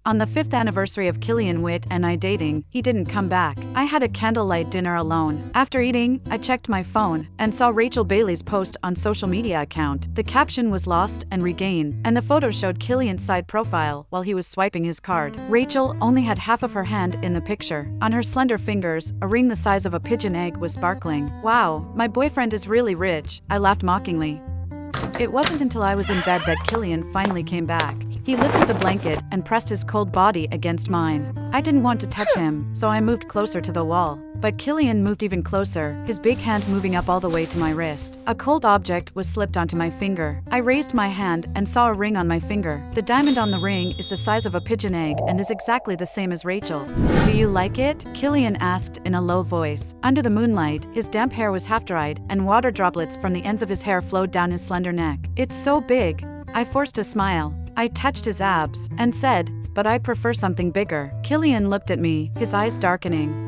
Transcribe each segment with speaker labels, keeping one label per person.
Speaker 1: On the 5th anniversary of Cillian Witt and I dating, he didn't come back. I had a candlelight dinner alone. After eating, I checked my phone and saw Rachel Bailey's post on social media account. The caption was "Lost and Regain," and the photo showed Cillian's side profile while he was swiping his card. Rachel only had half of her hand in the picture. On her slender fingers, a ring the size of a pigeon egg was sparkling. "Wow, my boyfriend is really rich," I laughed mockingly. It wasn't until I was in bed that Cillian finally came back. He lifted the blanket and pressed his cold body against mine. I didn't want to touch him, so I moved closer to the wall. But Cillian moved even closer, his big hand moving up all the way to my wrist. A cold object was slipped onto my finger. I raised my hand and saw a ring on my finger. The diamond on the ring is the size of a pigeon egg and is exactly the same as Rachel's. "Do you like it?" Cillian asked in a low voice. Under the moonlight, his damp hair was half-dried, and water droplets from the ends of his hair flowed down his slender neck. "It's so big." I forced a smile. I touched his abs and said, "But I prefer something bigger." Cillian looked at me, his eyes darkening.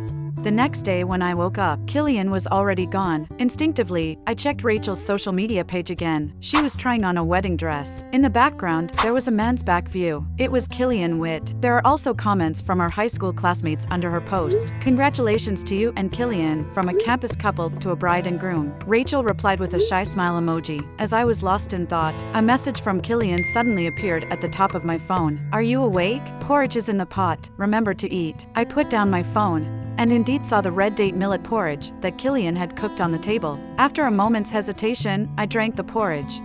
Speaker 1: The next day when I woke up, Cillian was already gone. Instinctively, I checked Rachel's social media page again. She was trying on a wedding dress. In the background, there was a man's back view. It was Cillian Witt. There are also comments from her high school classmates under her post. "Congratulations to you and Cillian, from a campus couple to a bride and groom." Rachel replied with a shy smile emoji. As I was lost in thought, a message from Cillian suddenly appeared at the top of my phone. "Are you awake? Porridge is in the pot. Remember to eat." I put down my phone and indeed saw the red date millet porridge that Cillian had cooked on the table. After a moment's hesitation, I drank the porridge.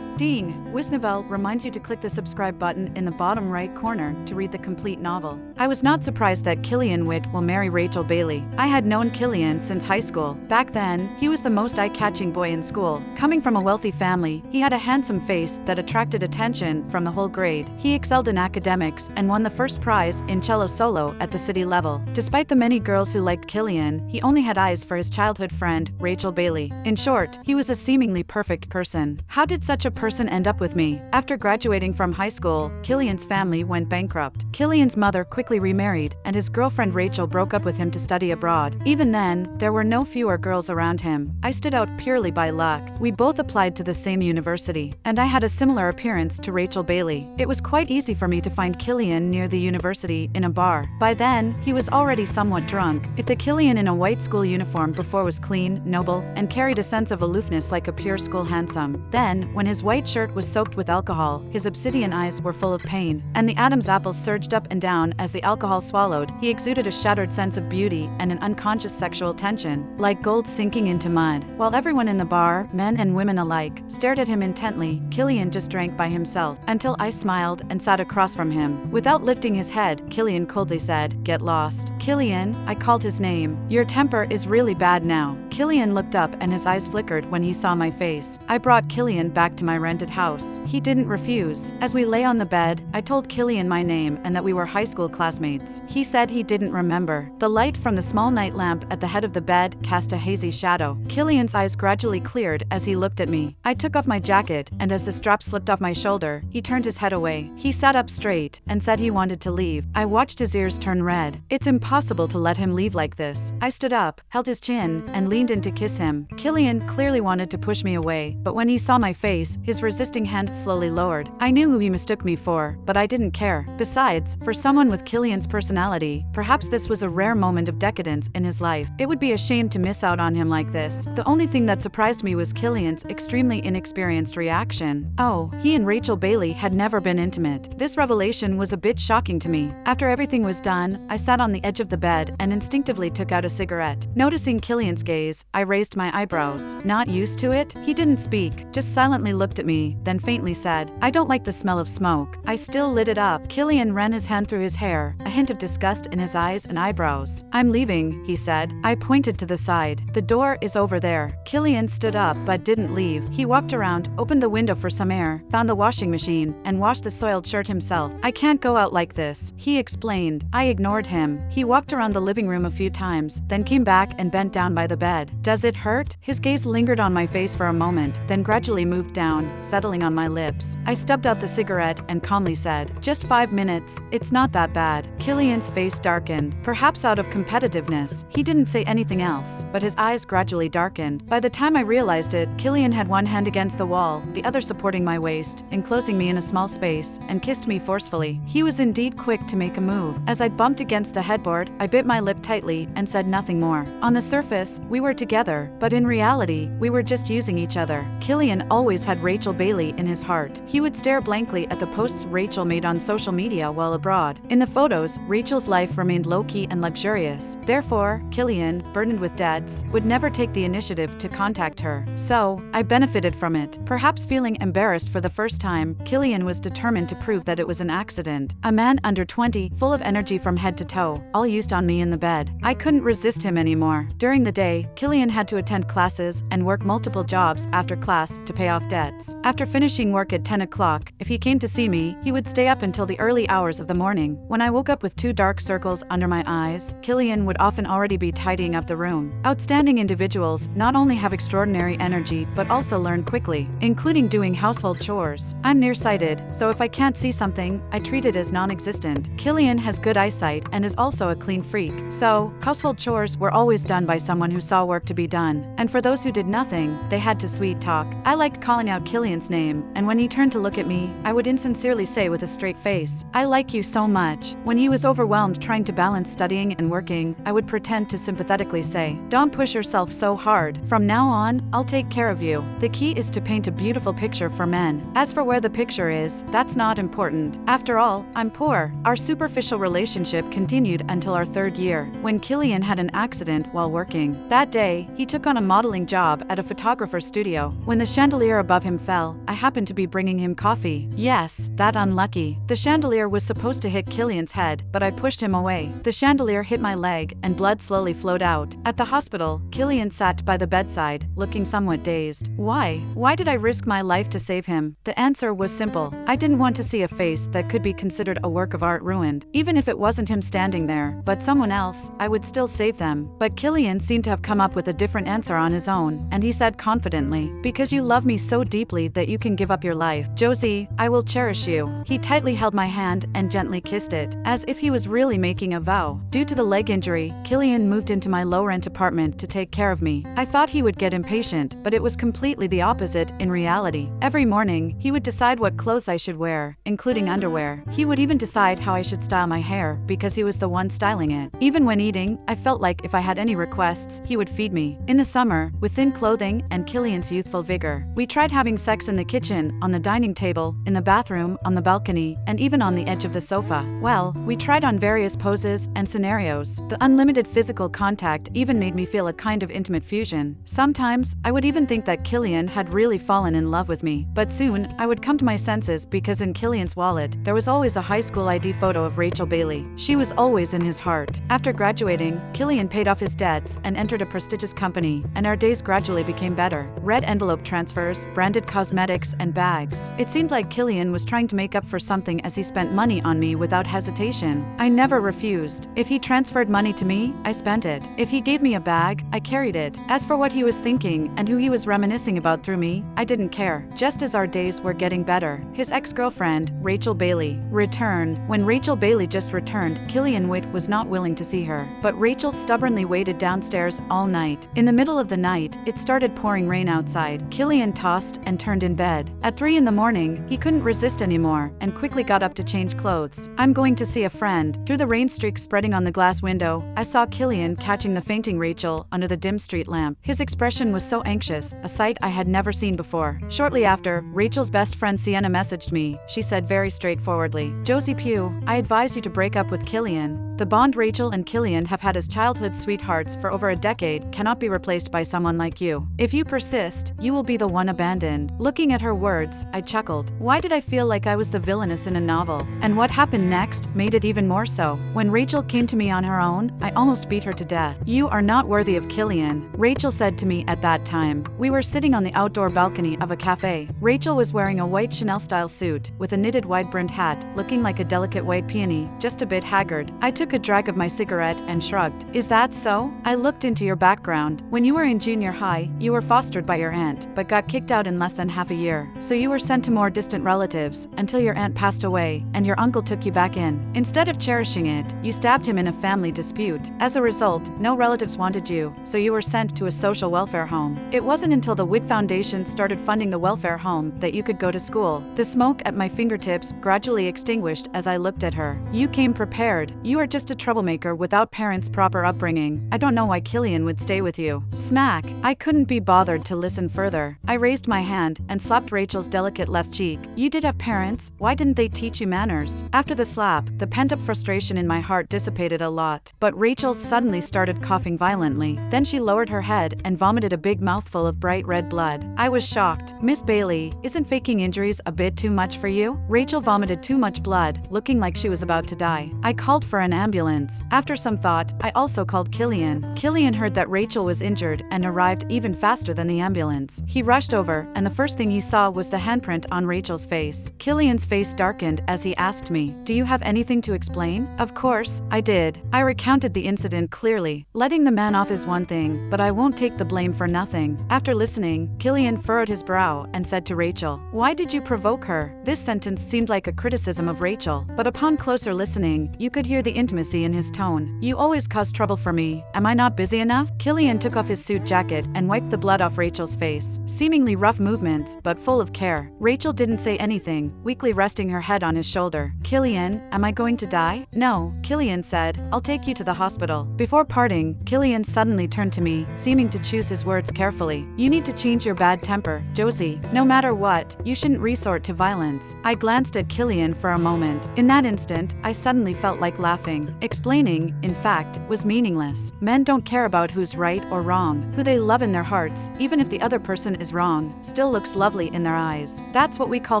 Speaker 1: Ding! Wisnovel reminds you to click the subscribe button in the bottom right corner to read the complete novel. I was not surprised that Cillian Witt will marry Rachel Bailey. I had known Cillian since high school. Back then, he was the most eye-catching boy in school. Coming from a wealthy family, he had a handsome face that attracted attention from the whole grade. He excelled in academics and won the first prize in cello solo at the city level. Despite the many girls who liked Cillian, he only had eyes for his childhood friend, Rachel Bailey. In short, he was a seemingly perfect person. How did such a person end up with me? After graduating from high school, Cillian's family went bankrupt. Cillian's mother quickly remarried, and his girlfriend Rachel broke up with him to study abroad. Even then, there were no fewer girls around him. I stood out purely by luck. We both applied to the same university, and I had a similar appearance to Rachel Bailey. It was quite easy for me to find Cillian near the university in a bar. By then, he was already somewhat drunk. If the Cillian in a white school uniform before was clean, noble, and carried a sense of aloofness like a pure school handsome, then, when his white shirt was soaked with alcohol, his obsidian eyes were full of pain, and the Adam's apple surged up and down as the alcohol swallowed, he exuded a shattered sense of beauty and an unconscious sexual tension, like gold sinking into mud. While everyone in the bar, men and women alike, stared at him intently, Cillian just drank by himself, until I smiled and sat across from him. Without lifting his head, Cillian coldly said, "Get lost." "Cillian," I called his name. "Your temper is really bad now." Cillian looked up and his eyes flickered when he saw my face. I brought Cillian back to my rented house. He didn't refuse. As we lay on the bed, I told Cillian my name and that we were high school classmates. He said he didn't remember. The light from the small night lamp at the head of the bed cast a hazy shadow. Cillian's eyes gradually cleared as he looked at me. I took off my jacket, and as the strap slipped off my shoulder, he turned his head away. He sat up straight and said he wanted to leave. I watched his ears turn red. It's impossible to let him leave like this. I stood up, held his chin, and leaned in to kiss him. Cillian clearly wanted to push me away, but when he saw my face, his resisting hand slowly lowered. I knew who he mistook me for, but I didn't care. Besides, for someone with Cillian's personality, perhaps this was a rare moment of decadence in his life. It would be a shame to miss out on him like this. The only thing that surprised me was Cillian's extremely inexperienced reaction. Oh, he and Rachel Bailey had never been intimate. This revelation was a bit shocking to me. After everything was done, I sat on the edge of the bed and instinctively took out a cigarette. Noticing Cillian's gaze, I raised my eyebrows. Not used to it? He didn't speak, just silently looked at me, then faintly said, "I don't like the smell of smoke." I still lit it up. Cillian ran his hand through his hair, a hint of disgust in his eyes and eyebrows. "I'm leaving," he said. I pointed to the side. "The door is over there." Cillian stood up but didn't leave. He walked around, opened the window for some air, found the washing machine, and washed the soiled shirt himself. "I can't go out like this," he explained. I ignored him. He walked around the living room a few times, then came back and bent down by the bed. "Does it hurt?" His gaze lingered on my face for a moment, then gradually moved down. settling on my lips. I stubbed out the cigarette and calmly said, "Just 5 minutes, it's not that bad." Cillian's face darkened, perhaps out of competitiveness. He didn't say anything else, but his eyes gradually darkened. By the time I realized it, Cillian had one hand against the wall, the other supporting my waist, enclosing me in a small space, and kissed me forcefully. He was indeed quick to make a move. As I bumped against the headboard, I bit my lip tightly and said nothing more. On the surface, we were together, but in reality, we were just using each other. Cillian always had Rachel Bailey in his heart. He would stare blankly at the posts Rachel made on social media while abroad. In the photos, Rachel's life remained low-key and luxurious. Therefore, Cillian, burdened with debts, would never take the initiative to contact her. So, I benefited from it. Perhaps feeling embarrassed for the first time, Cillian was determined to prove that it was an accident. A man under 20, full of energy from head to toe, all used on me in the bed. I couldn't resist him anymore. During the day, Cillian had to attend classes and work multiple jobs after class to pay off debts. After finishing work at 10 o'clock, if he came to see me, he would stay up until the early hours of the morning. When I woke up with 2 dark circles under my eyes, Cillian would often already be tidying up the room. Outstanding individuals not only have extraordinary energy but also learn quickly, including doing household chores. I'm nearsighted, so if I can't see something, I treat it as non-existent. Cillian has good eyesight and is also a clean freak, so household chores were always done by someone who saw work to be done, and for those who did nothing, they had to sweet talk. I liked calling out Cillian's name, and when he turned to look at me, I would insincerely say with a straight face, "I like you so much." When he was overwhelmed trying to balance studying and working, I would pretend to sympathetically say, "Don't push yourself so hard. From now on, I'll take care of you." The key is to paint a beautiful picture for men. As for where the picture is, that's not important. After all, I'm poor. Our superficial relationship continued until our 3rd year, when Cillian had an accident while working. That day, he took on a modeling job at a photographer's studio. When the chandelier above him fell, I happened to be bringing him coffee. Yes, that unlucky. The chandelier was supposed to hit Cillian's head, but I pushed him away. The chandelier hit my leg, and blood slowly flowed out. At the hospital, Cillian sat by the bedside, looking somewhat dazed. Why? Why did I risk my life to save him? The answer was simple. I didn't want to see a face that could be considered a work of art ruined. Even if it wasn't him standing there, but someone else, I would still save them. But Cillian seemed to have come up with a different answer on his own, and he said confidently, "Because you love me so deeply that you can give up your life. Josie, I will cherish you." He tightly held my hand and gently kissed it, as if he was really making a vow. Due to the leg injury, Cillian moved into my low-rent apartment to take care of me. I thought he would get impatient, but it was completely the opposite in reality. Every morning, he would decide what clothes I should wear, including underwear. He would even decide how I should style my hair, because he was the one styling it. Even when eating, I felt like if I had any requests, he would feed me. In the summer, with thin clothing and Cillian's youthful vigor, we tried having sex in the kitchen, on the dining table, in the bathroom, on the balcony, and even on the edge of the sofa. Well, we tried on various poses and scenarios. The unlimited physical contact even made me feel a kind of intimate fusion. Sometimes, I would even think that Cillian had really fallen in love with me. But soon, I would come to my senses because in Cillian's wallet, there was always a high school ID photo of Rachel Bailey. She was always in his heart. After graduating, Cillian paid off his debts and entered a prestigious company, and our days gradually became better. Red envelope transfers, branded cosmetics, and bags. It seemed like Cillian was trying to make up for something as he spent money on me without hesitation. I never refused. If he transferred money to me, I spent it. If he gave me a bag, I carried it. As for what he was thinking and who he was reminiscing about through me, I didn't care. Just as our days were getting better, his ex-girlfriend, Rachel Bailey, returned. When Rachel Bailey just returned, Cillian Witt was not willing to see her, but Rachel stubbornly waited downstairs all night. In the middle of the night, it started pouring rain outside. Cillian tossed and turned in bed. At 3 in the morning, he couldn't resist anymore and quickly got up to change clothes. "I'm going to see a friend." Through the rain streak spreading on the glass window, I saw Cillian catching the fainting Rachel under the dim street lamp. His expression was so anxious, a sight I had never seen before. Shortly after, Rachel's best friend Sienna messaged me. She said very straightforwardly, "Josie Pugh, I advise you to break up with Cillian. The bond Rachel and Cillian have had as childhood sweethearts for over a decade cannot be replaced by someone like you. If you persist, you will be the one abandoned." Looking at her words, I chuckled. Why did I feel like I was the villainess in a novel? And what happened next made it even more so. When Rachel came to me on her own, I almost beat her to death. "You are not worthy of Cillian," Rachel said to me at that time. We were sitting on the outdoor balcony of a cafe. Rachel was wearing a white Chanel-style suit, with a knitted wide-brimmed hat, looking like a delicate white peony, just a bit haggard. I took a drag of my cigarette and shrugged. "Is that so? I looked into your background. When you were in junior high, you were fostered by your aunt, but got kicked out in less than half a year. So you were sent to more distant relatives until your aunt passed away and your uncle took you back in. Instead of cherishing it, you stabbed him in a family dispute. As a result, no relatives wanted you, so you were sent to a social welfare home. It wasn't until the WIT Foundation started funding the welfare home that you could go to school. The smoke at my fingertips gradually extinguished as I looked at her. You came prepared. You are just a troublemaker without parents' proper upbringing. I don't know why Cillian would stay with you. Smack. I couldn't be bothered to listen further. I raised my hand and slapped Rachel's delicate left cheek. You did have parents. Why didn't they teach you manners? After the slap, the pent-up frustration in my heart dissipated a lot. But Rachel suddenly started coughing violently. Then she lowered her head and vomited a big mouthful of bright red blood. I was shocked. Miss Bailey, isn't faking injuries a bit too much for you? Rachel vomited too much blood, looking like she was about to die. I called for an ambulance. After some thought, I also called Cillian. Cillian heard that Rachel was injured and arrived even faster than the ambulance. He rushed over, and the first thing he saw was the handprint on Rachel's face. Cillian's face darkened as he asked me, "Do you have anything to explain?" Of course, I did. I recounted the incident clearly. Letting the man off is one thing, but I won't take the blame for nothing. After listening, Cillian furrowed his brow and said to Rachel, "Why did you provoke her?" This sentence seemed like a criticism of Rachel, but upon closer listening, you could hear the intimacy in his tone. "You always cause trouble for me. Am I not busy enough?" Cillian took off his suit jacket and wiped the blood off Rachel's face. Seemingly rough movements, but full of care. Rachel didn't say anything, weakly resting her head on his shoulder. "Cillian, am I going to die?" "No," Cillian said. "I'll take you to the hospital." Before parting, Cillian suddenly turned to me, seeming to choose his words carefully. "You need to change your bad temper, Josie. No matter what, you shouldn't resort to violence." I glanced at Cillian for a moment. In that instant, I suddenly felt like laughing. Explaining, in fact, was meaningless. Men don't care about who's right or wrong. Who they love in their hearts, even if the other person is wrong, still looks lovely in their eyes. That's what we call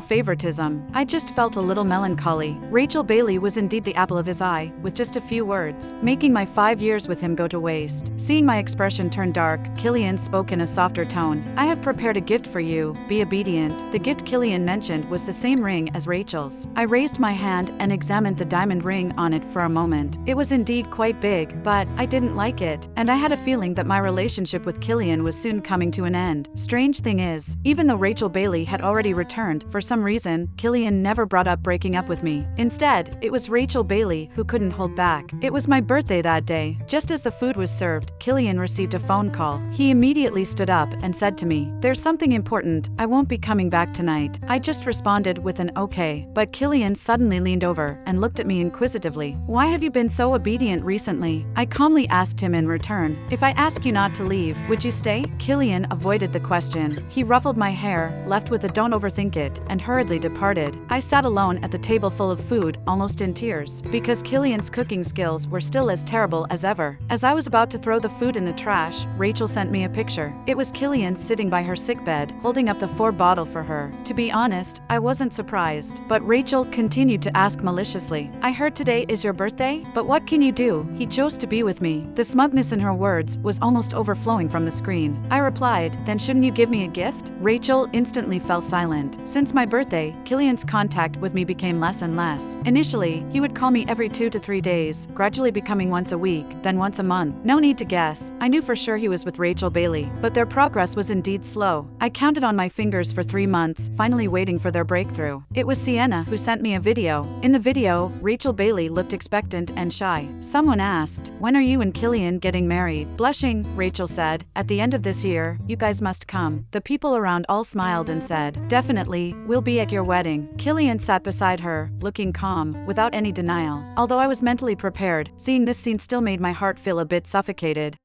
Speaker 1: favoritism. I just felt a little melancholy. Rachel Bailey was indeed the apple of his eye, with just a few words, making my 5 years with him go to waste. Seeing my expression turn dark, Cillian spoke in a softer tone. "I have prepared a gift for you. Be obedient." The gift Cillian mentioned was the same ring as Rachel's. I raised my hand and examined the diamond ring on it for a moment. It was indeed quite big, but I didn't like it, and I had a feeling that my relationship with Cillian was soon coming to an end. Strange thing is, even though Rachel Bailey had already returned, for some reason, Cillian never brought up breaking up with me. Instead, it was Rachel Bailey who couldn't hold back. It was my birthday that day. Just as the food was served, Cillian received a phone call. He immediately stood up and said to me, "There's something important. I won't be coming back tonight." I just responded with an okay, but Cillian suddenly leaned over and looked at me inquisitively. "Why have you been so obedient recently?" I calmly asked him in return, "If I ask you not to leave, would you stay?" Cillian avoided the question. He ruffled my hair, left with a "don't overthink it," and hurriedly departed. I sat alone at the table full of food, almost in tears, because Cillian's cooking skills were still as terrible as ever. As I was about to throw the food in the trash, Rachel sent me a picture. It was Cillian sitting by her sickbed, holding up the 4 bottle for her. To be honest, I wasn't surprised, but Rachel continued to ask maliciously, "I heard today is your birthday? But what can you do? He chose to be with me." The smugness in her words was almost overflowing from the screen. I replied, "Then shouldn't you give me a gift?" Rachel instantly fell silent. Since my birthday, Cillian's contact with me became less and less. Initially, he would call me every 2 to 3 days, gradually becoming once a week, then once a month. No need to guess. I knew for sure he was with Rachel Bailey, but their progress was indeed slow. I counted on my fingers for 3 months, finally waiting for their breakthrough. It was Sienna who sent me a video. In the video, Rachel Bailey looked expectant and shy. Someone asked, "When are you and Cillian getting married?" Blushing, Rachel said, "At the end of this year, you guys must come." The people around all smiled and said, "Definitely, we'll be at your wedding." Cillian sat beside her, looking calm, without any denial. Although I was mentally prepared, seeing this scene still made my heart feel a bit suffocated.